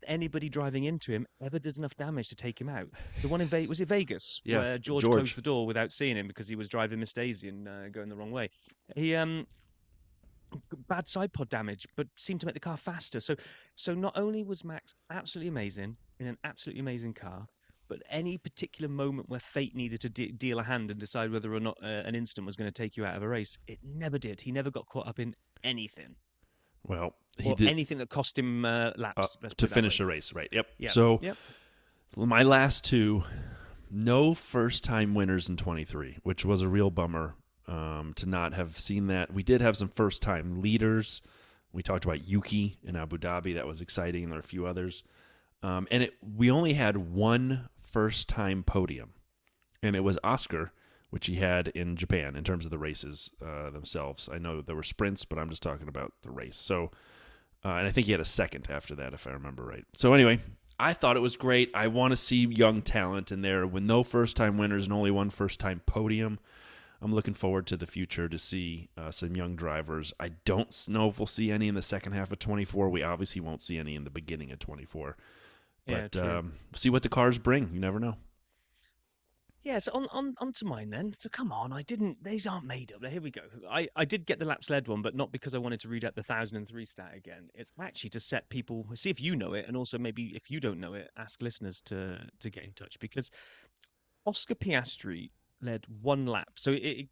Anybody driving into him ever did enough damage to take him out. The one in was it Vegas? Yeah, where George closed the door without seeing him because he was driving Miss Daisy and going the wrong way. He bad side pod damage, but seemed to make the car faster. So not only was Max absolutely amazing in an absolutely amazing car, but any particular moment where fate needed to deal a hand and decide whether or not an instant was going to take you out of a race, it never did. He never got caught up in anything. Well, he did anything that cost him laps to finish a race, right? Yep. Yeah. So my last two, no first-time winners in 23, which was a real bummer to not have seen that. We did have some first-time leaders. We talked about Yuki in Abu Dhabi. That was exciting. There are a few others. And we only had one first-time podium, and it was Oscar, which he had in Japan in terms of the races themselves. I know there were sprints, but I'm just talking about the race. So, and I think he had a second after that, if I remember right. So anyway, I thought it was great. I want to see young talent in there with no first-time winners and only one first-time podium. I'm looking forward to the future to see some young drivers. I don't know if we'll see any in the second half of 24. We obviously won't see any in the beginning of 24. But see what the cars bring. You never know. Yeah, so on to mine then. So come on, these aren't made up. Here we go. I did get the laps led one, but not because I wanted to read out the 1003 stat again. It's actually to set people, see if you know it, and also maybe if you don't know it, ask listeners to get in touch, because Oscar Piastri led one lap. So it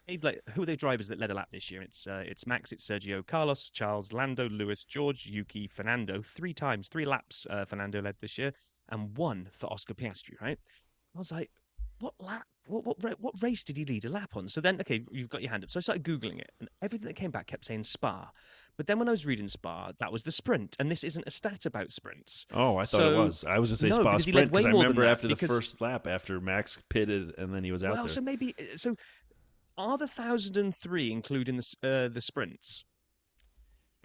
gave like, who are the drivers that led a lap this year? It's Max, it's Sergio, Carlos, Charles, Lando, Lewis, George, Yuki, Fernando. 3 laps Fernando led this year, and one for Oscar Piastri, right? I was like, what lap? What race did he lead a lap on? So then, okay, you've got your hand up. So I started Googling it, and everything that came back kept saying Spa. But then when I was reading Spa, that was the sprint, and this isn't a stat about sprints. Oh, I thought it was. I was going to say no, Spa sprint because I remember after the because, first lap, after Max pitted, and then he was out there. So maybe are the 1003 including the sprints?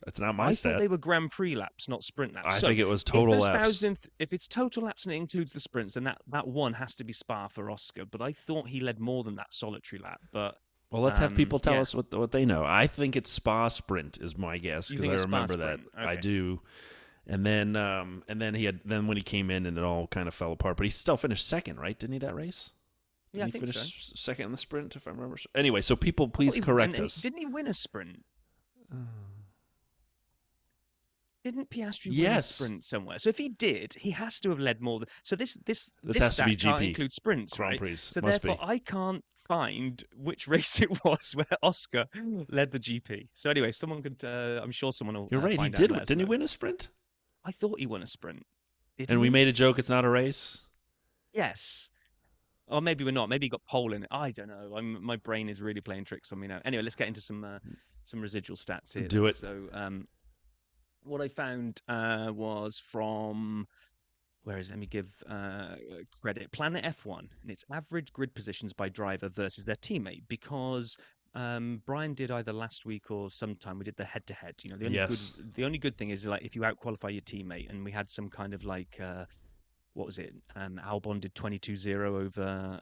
That's not my stat. I thought they were Grand Prix laps, not sprint laps. I think it was total laps. If it's total laps and it includes the sprints, then that one has to be Spa for Oscar. But I thought he led more than that solitary lap. But well, let's have people tell us what they know. I think it's Spa sprint is my guess because I remember that. Okay. I do. And then when he came in and it all kind of fell apart, but he still finished second, right? Didn't he that race? Yeah, Didn't I think so. Second in the sprint, if I remember. Anyway, so people please correct us. Didn't he win a sprint? Didn't Piastri win a sprint somewhere? So if he did, he has to have led more. So this has to be GP. Can't include sprints, Grand right? Prix. So therefore, I can't find which race it was where Oscar led the GP. So anyway, someone could. I'm sure someone will. You're right. He did. Didn't he win a sprint? I thought he won a sprint. And we made a joke. It's not a race. Yes. Or maybe we're not. Maybe he got pole in it. I don't know. My brain is really playing tricks on me now. Anyway, let's get into some residual stats here. Do it. So what I found was from, where is it? Let me give credit. Planet F1, and it's average grid positions by driver versus their teammate, because Brian did either last week or sometime we did the head-to-head. You know, the only good thing is like if you out-qualify your teammate, and we had some kind of like what was it? Albon did 22-0 over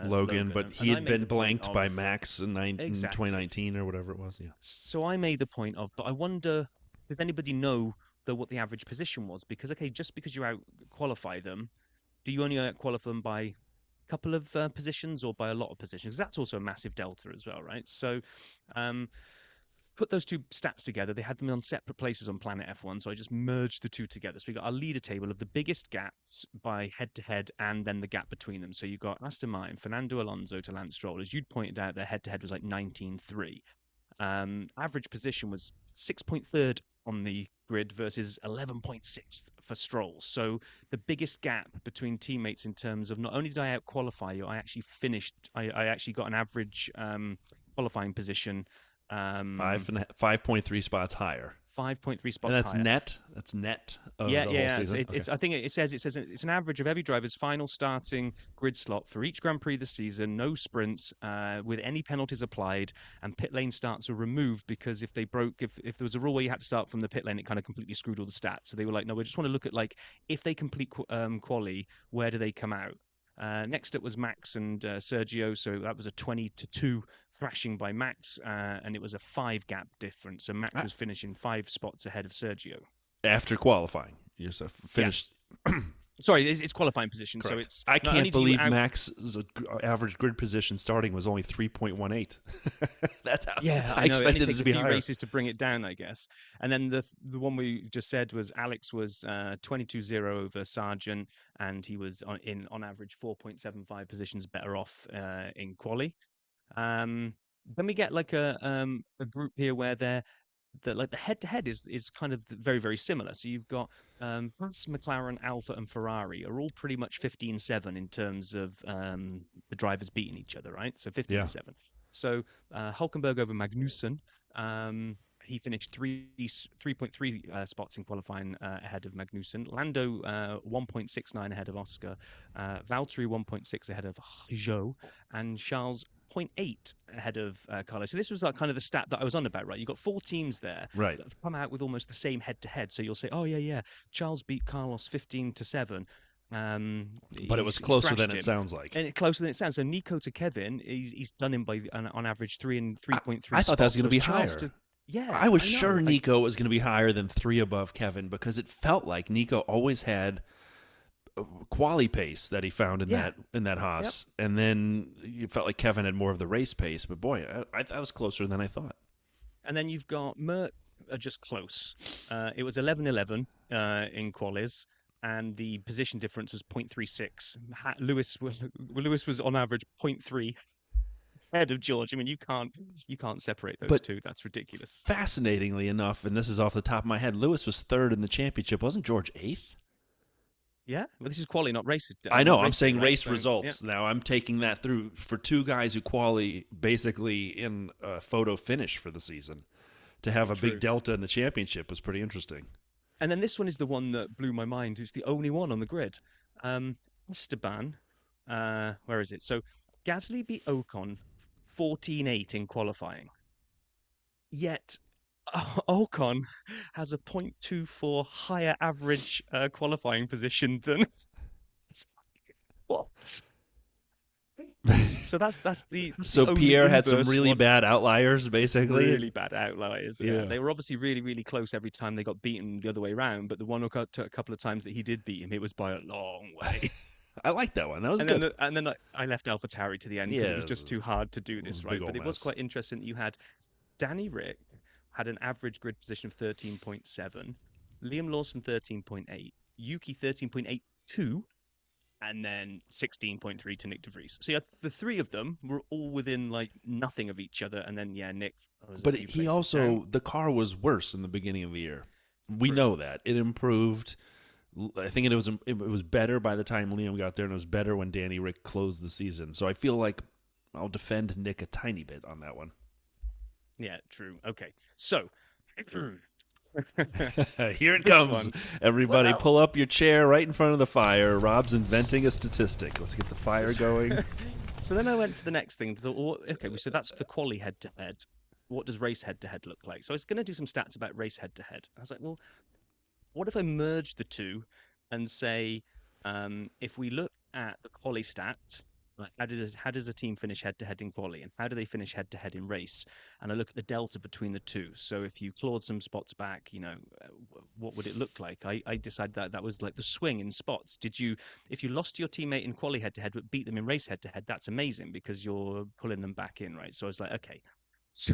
Logan, but he had been blanked by Max in 2019 or whatever it was. Yeah. So I made the point of, but I wonder, does anybody know what the average position was? Because, okay, just because you out-qualify them, do you only out-qualify them by couple of positions or by a lot of positions. That's also a massive delta as well, right? So put those two stats together. They had them on separate places on Planet F1, so I just merged the two together. So we got our leader table of the biggest gaps by head-to-head and then the gap between them. So you've got Aston Martin, Fernando Alonso to Lance Stroll. As you'd pointed out, their head-to-head was like 19.3. Average position was 6.3rd on the grid versus 11.6th for Stroll. So the biggest gap between teammates in terms of not only did I out-qualify you, I actually finished, I actually got an average qualifying position 5.3 spots higher. 5.3 spots And that's higher. net. That's net of Yeah, the yeah. whole season. It's I think it says it's an average of every driver's final starting grid slot for each Grand Prix this season. No sprints, with any penalties applied, and pit lane starts are removed because if there was a rule where you had to start from the pit lane, it kind of completely screwed all the stats. So they were like, no, we just want to look at like if they complete quali, where do they come out? Next up was Max and Sergio, so that was a 20-2 thrashing by Max, and it was a 5 gap difference. So Max was finishing 5 spots ahead of Sergio After qualifying, you finished. Yeah. Sorry, it's qualifying position. Correct. So it's. I can't believe Max's average grid position starting was only 3.18. That's how. Yeah, I expected it takes to be a few higher. races to bring it down, I guess. And then the one we just said was Alex was 22-0 over Sargent, and he was on average 4.75 positions better off in quali. Then we get like a group here where the head-to-head is kind of very, very similar. So you've got Haas, McLaren, Alfa, and Ferrari are all pretty much 15-7 in terms of the drivers beating each other, right? So 15-7. So Hulkenberg over Magnussen. He finished 3.3 spots in qualifying ahead of Magnussen. Lando 1.69 ahead of Oscar. Valtteri 1.6 ahead of Zhou. And Charles 0.8 ahead of Carlos. So this was like kind of the stat that I was on about, right? You've got 4 teams there that have come out with almost the same head-to-head. So you'll say, oh, yeah, Charles beat Carlos 15-7. But it was closer than it sounds like. And closer than it sounds. So Nico to Kevin, he's done him by on average 3.3. I thought that was going to be higher. Yeah, I was sure Nico was going to be higher than 3 above Kevin because it felt like Nico always had quali pace that he found in that Haas, and then it felt like Kevin had more of the race pace. But boy, I was closer than I thought. And then you've got Merc just close. It was 11-11 in qualis, and the position difference was 0.36. Lewis was on average 0.3 ahead of George. I mean, you can't separate those two. That's ridiculous. Fascinatingly enough, and this is off the top of my head, Lewis was 3rd in the championship. Wasn't George 8th? Yeah, well, this is quali, not races. I know. I'm saying race results. Yeah. Now I'm taking that through for 2 guys who quali basically in a photo finish for the season. To have a big delta in the championship was pretty interesting. And then this one is the one that blew my mind. Who's the only one on the grid? Esteban. Where is it? So Gasly beat Ocon 14-8 in qualifying. Yet Ocon has a 0.24 higher average qualifying position than what? So that's the Pierre had some really bad outliers, basically. Really bad outliers. Yeah, they were obviously really, really close every time they got beaten the other way around. But the one a couple of times that he did beat him, it was by a long way. I like that one. That was good. And then I left AlphaTauri to the end because it was just too hard to do this, right? But it was quite interesting that you had Danny Rick had an average grid position of 13.7, Liam Lawson 13.8, Yuki 13.82, and then 16.3 to Nick De Vries. So the 3 of them were all within like nothing of each other, and then Nick. But he also the car was worse in the beginning of the year. We know that it improved. I think it was better by the time Liam got there, and it was better when Danny Rick closed the season. So I feel like I'll defend Nick a tiny bit on that one. Yeah, true. Okay, so here it comes. Everybody, pull up your chair right in front of the fire. Rob's inventing a statistic. Let's get the fire going. So then I went to the next thing. Okay, so that's the quali head-to-head. What does race head-to-head look like? So I was going to do some stats about race head-to-head. I was like, well, what if I merge the two and say, if we look at the quali stat Like, how does a team finish head to head in quali, and how do they finish head to head in race? And I look at the delta between the two. So if you clawed some spots back, what would it look like? I decided that was like the swing in spots. If you lost your teammate in quali head to head but beat them in race head to head, that's amazing because you're pulling them back in, right? So I was like, okay, so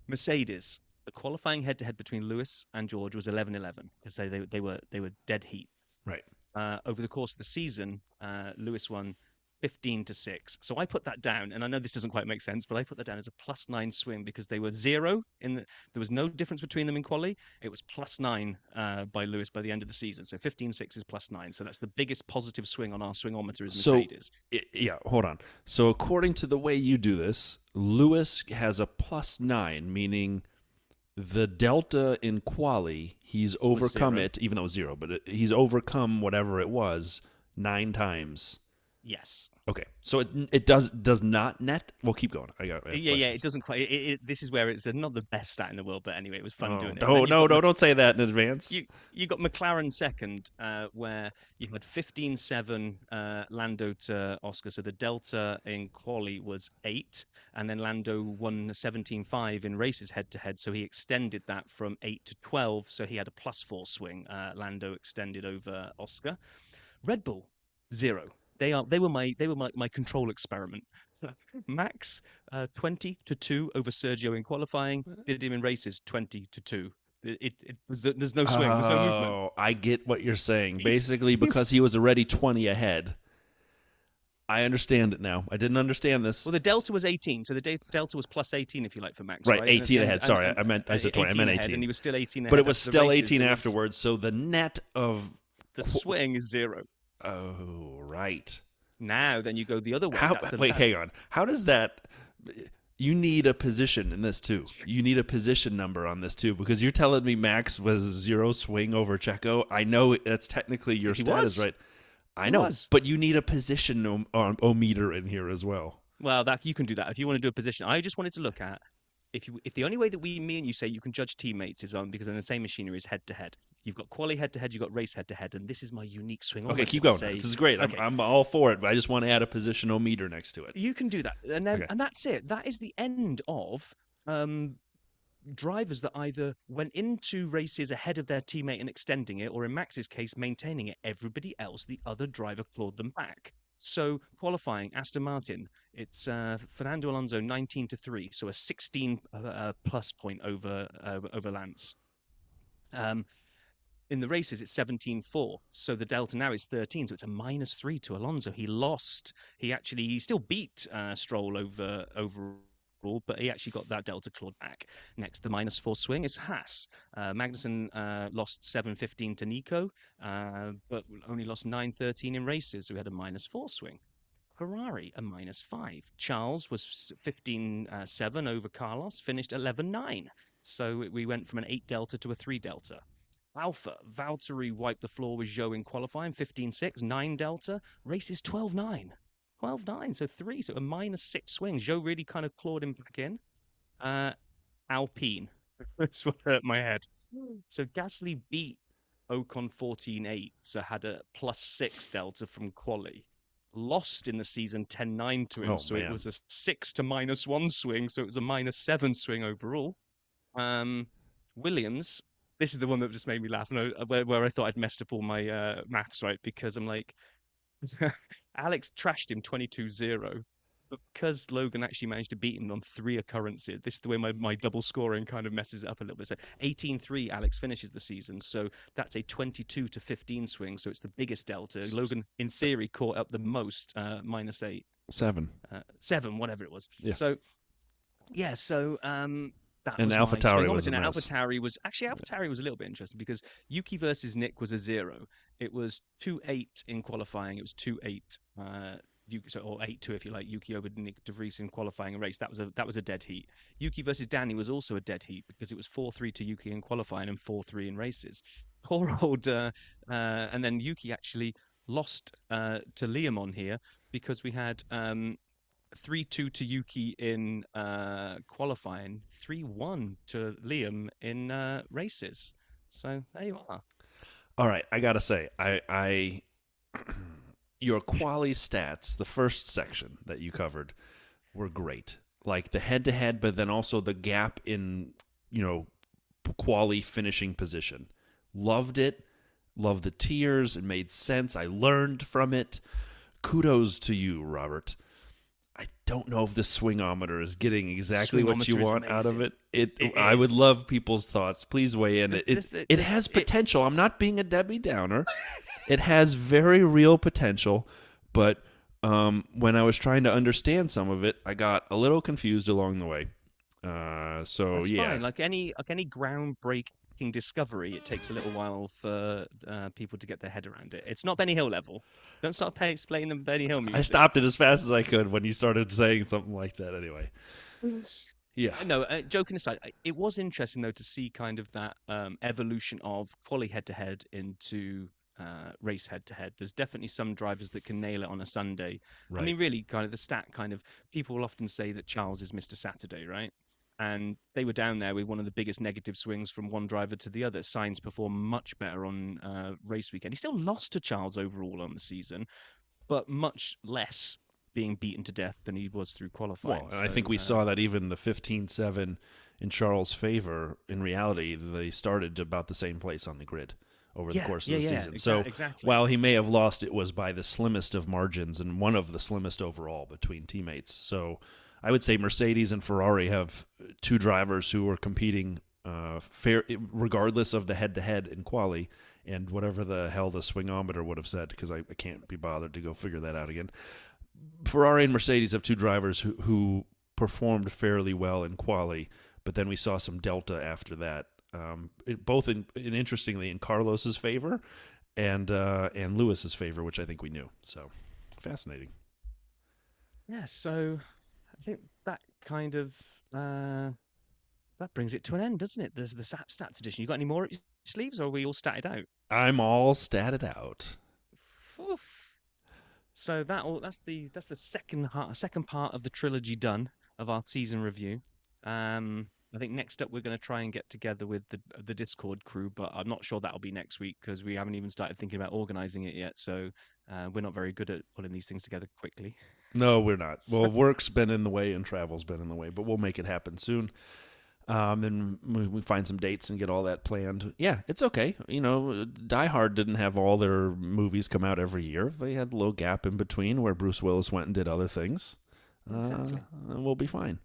Mercedes, the qualifying head to head between Lewis and George was 11-11 because they were dead heat. Right. Over the course of the season, Lewis won 15-6. So I put that down, and I know this doesn't quite make sense, but I put that down as a +9 swing because they were zero there was no difference between them in quali. It was +9 by Lewis by the end of the season. So 15-6 is +9. So that's the biggest positive swing on our swingometer is So, Mercedes. yeah, hold on. So according to the way you do this, Lewis has a +9, meaning the delta in quali, he's overcome zero. it, even though it was zero, but he's overcome whatever it was 9 times. Yes. Okay, so it does not net. Well, keep going. I have Yeah, questions. it doesn't quite. This is where it's not the best stat in the world, but anyway, it was fun Oh, doing it. no, don't say that in advance. You got McLaren second, where you had 15-7 Lando to Oscar. So the delta in quali was 8, and then Lando won 17-5 in races head to head. So he extended that from 8 to 12. So he had a +4 swing. Lando extended over Oscar. Red Bull 0. They were my control experiment. Max 20-2 over Sergio in qualifying. Did him in races 20-2. There's no swing. There's no movement. Oh, I get what you're saying. He's- Basically, he's- because he was already 20 ahead. I understand it now. I didn't understand this. Well, the delta was 18, so the delta was +18 if you like for Max. Right, Right, 18 ahead. Sorry, I said 20. I meant 18. ahead, and he was still 18 ahead. But it was after the still races. 18 There was- afterwards. So the net of The swing is 0. oh, right. Now, then you go the other way. Hang on. How does that? You need a position in this too. You need a position number on this too, because you're telling me Max was 0 swing over Checo. I know that's technically your He status, was. right? I He know, was. but you need a position ometer in here as well. Well, that you can do that if you want to do a position. I just wanted to look at if the only way that me and you say you can judge teammates is on because then the same machinery is head to head. You've got quali head to head, you've got race head to head, and this is my unique swing. Okay, keep going. This is great. Okay. I'm all for it, but I just want to add a position ometer next to it. You can do that, and then Okay. and that's it. That is the end of drivers that either went into races ahead of their teammate and extending it, or in Max's case, maintaining it. Everybody else, the other driver, clawed them back. So qualifying, Aston Martin, it's Fernando Alonso 19-3, so a 16 plus point over Lance. In the races, it's 17-4, so the delta now is 13, so it's a -3 to Alonso. He still beat Stroll overall, but he actually got that delta clawed back. Next, the -4 swing is Haas. Magnussen lost 7-15 to Nico, but only lost 9-13 in races, so we had a -4 swing. Ferrari, a -5. Charles was 15-7 over Carlos, finished 11-9. So we went from an 8 delta to a 3 delta. Alpha, Valtteri wiped the floor with Zhou in qualifying, 15-6, 9 delta. Races 12-9. 12-9, so 3, so a -6 swing. Zhou really kind of clawed him back in. Alpine, this one hurt my head. So Gasly beat Ocon 14-8, so had a +6 delta from quali. Lost in the season 10-9 to him, Oh, so man. it was a 6 to -1 swing, so it was a -7 swing overall. Williams, this is the one that just made me laugh, where I thought I'd messed up all my maths, right? Because I'm like, Alex trashed him 22-0, but because Logan actually managed to beat him on 3 occurrences, this is the way my double scoring kind of messes it up a little bit. So 18-3, Alex finishes the season, so that's a 22-15 swing, so it's the biggest delta. Logan, in theory, caught up the most, -8. 7. 7, whatever it was. Yeah. So, yeah, so that And was AlphaTauri my was a swing. And mess. AlphaTauri was a little bit interesting because Yuki versus Nick was a 0. It was 2-8 in qualifying. It was 2-8, or 8-2 if you like. Yuki over Nick De Vries in qualifying a race. That was a dead heat. Yuki versus Danny was also a dead heat because it was 4-3 to Yuki in qualifying and 4-3 in races. Poor old, and then Yuki actually lost to Liam on here because we had 3-2 to Yuki in qualifying, 3-1 to Liam in races. So there you are. All right, I gotta say, your quali stats, the first section that you covered, were great. Like the head-to-head, but then also the gap in, quali finishing position. Loved it. Loved the tiers. It made sense. I learned from it. Kudos to you, Robert. I don't know if this swingometer is getting exactly what you want out of it. I would love people's thoughts. Please weigh in. It has potential. I'm not being a Debbie Downer. It has very real potential, but when I was trying to understand some of it, I got a little confused along the way. That's fine. Like any groundbreaking discovery, it takes a little while for people to get their head around it. It's not Benny Hill level. Don't start explaining the Benny Hill music. I stopped it as fast as I could when you started saying something like that. Anyway, yeah. No, joking aside, it was interesting though to see kind of that evolution of quali head-to-head into race head-to-head. There's definitely some drivers that can nail it on a Sunday. Right. I mean, really, kind of the stat kind of people will often say that Charles is Mr. Saturday, right? And they were down there with one of the biggest negative swings from one driver to the other. Sainz performed much better on race weekend. He still lost to Charles overall on the season, but much less being beaten to death than he was through qualifying. Well, and I think we saw that even the 15-7 in Charles' favor, in reality, they started about the same place on the grid over the course of the season. Exactly. While he may have lost, it was by the slimmest of margins and one of the slimmest overall between teammates. So I would say Mercedes and Ferrari have two drivers who are competing fair, regardless of the head-to-head in quali and whatever the hell the swingometer would have said, because I can't be bothered to go figure that out again. Ferrari and Mercedes have two drivers who performed fairly well in quali, but then we saw some delta after that. Both interestingly in Carlos's favor and Lewis's favor, which I think we knew. So fascinating. Yeah. So I think that kind of that brings it to an end, doesn't it? There's the stats edition. You got any more at your sleeves, or are we all statted out? I'm all statted out. So that's the second part of the trilogy done of our season review. I think next up we're going to try and get together with the Discord crew, but I'm not sure that'll be next week because we haven't even started thinking about organizing it yet. So we're not very good at putting these things together quickly. No, we're not. Well, work's been in the way and travel's been in the way, but we'll make it happen soon. And we find some dates and get all that planned. Yeah, it's okay. Die Hard didn't have all their movies come out every year. They had a little gap in between where Bruce Willis went and did other things. Exactly. And we'll be fine.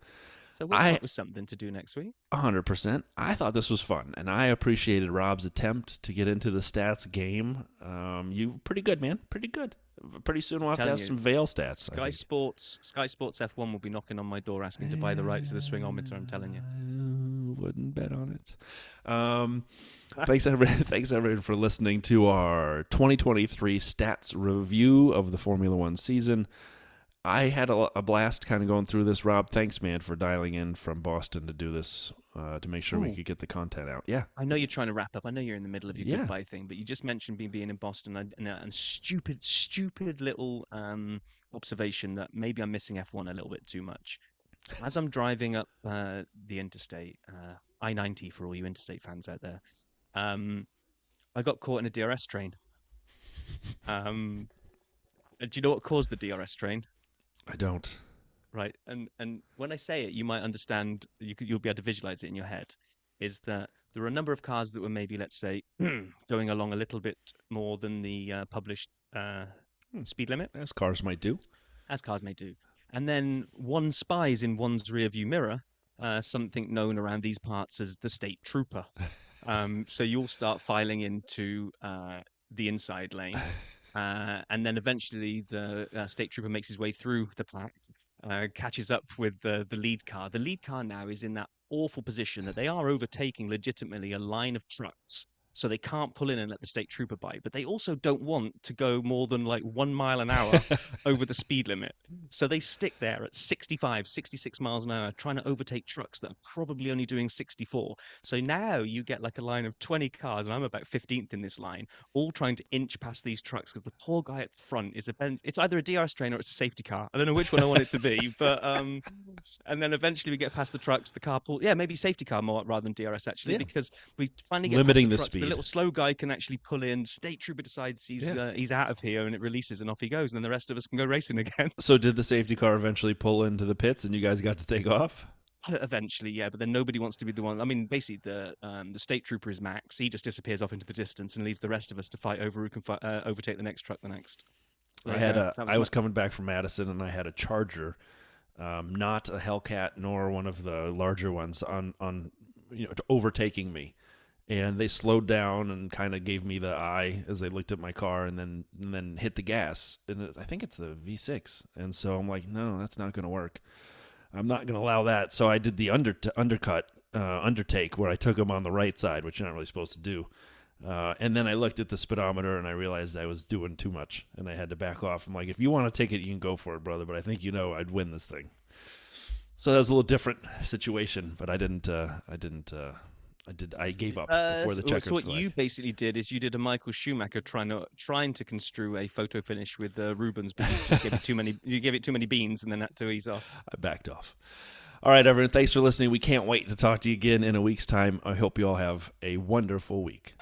So we'll come up with something to do next week. 100%. I thought this was fun, and I appreciated Rob's attempt to get into the stats game. You pretty good, man. Pretty good. Pretty soon we'll have to have some Vail stats. Sky Sports F1 will be knocking on my door asking to buy the rights to the swingometer, I'm telling you. I wouldn't bet on it. Thanks everyone for listening to our 2023 stats review of the Formula One season. I had a blast kind of going through this. Rob, thanks, man, for dialing in from Boston to do this, to make sure we could get the content out. Yeah. I know you're trying to wrap up. I know you're in the middle of your goodbye thing, but you just mentioned me being in Boston and stupid little observation that maybe I'm missing F1 a little bit too much. So as I'm driving up the interstate, I-90 for all you interstate fans out there, I got caught in a DRS train. Do you know what caused the DRS train? I don't. Right, and when I say it, you might understand. You'll be able to visualize it in your head. Is that there were a number of cars that were maybe, let's say, going along a little bit more than the published speed limit, as cars might do. And then one spies in one's rearview mirror something known around these parts as the state trooper. So you'll start filing into the inside lane. And then eventually the state trooper makes his way through the pack, catches up with the lead car. The lead car now is in that awful position that they are overtaking legitimately a line of trucks. So they can't pull in and let the state trooper by. But they also don't want to go more than like 1 mile an hour over the speed limit. So they stick there at 65, 66 miles an hour trying to overtake trucks that are probably only doing 64. So now you get like a line of 20 cars, and I'm about 15th in this line, all trying to inch past these trucks because the poor guy at the front it's either a DRS train or it's a safety car. I don't know which one I want it to be. But and then eventually we get past the trucks, the car maybe safety car more rather than DRS actually, because we finally get limiting past the trucks speed. the little slow guy can actually pull in. State trooper decides he's out of here, and it releases, and off he goes. And then the rest of us can go racing again. So did the safety car eventually pull into the pits, and you guys got to take off? Eventually, yeah, but then nobody wants to be the one. I mean, basically, the state trooper is Max. He just disappears off into the distance and leaves the rest of us to fight over who can overtake the next truck the next. I was coming back from Madison, and I had a Charger, not a Hellcat nor one of the larger ones on overtaking me, and they slowed down and kind of gave me the eye as they looked at my car, and then hit the gas, and I think it's the V6, and so I'm like, no, that's not going to work. I'm not going to allow that. So I did the undertake where I took them on the right side, which you're not really supposed to do. And then I looked at the speedometer and I realized I was doing too much and I had to back off. I'm like, if you want to take it, you can go for it, brother. But I think I'd win this thing. So that was a little different situation, but I gave up before the checkered So what flag. you basically did is you did a Michael Schumacher trying to construe a photo finish with Rubens, but you just gave it too many. You gave it too many beans, and then had to ease off. I backed off. All right, everyone. Thanks for listening. We can't wait to talk to you again in a week's time. I hope you all have a wonderful week.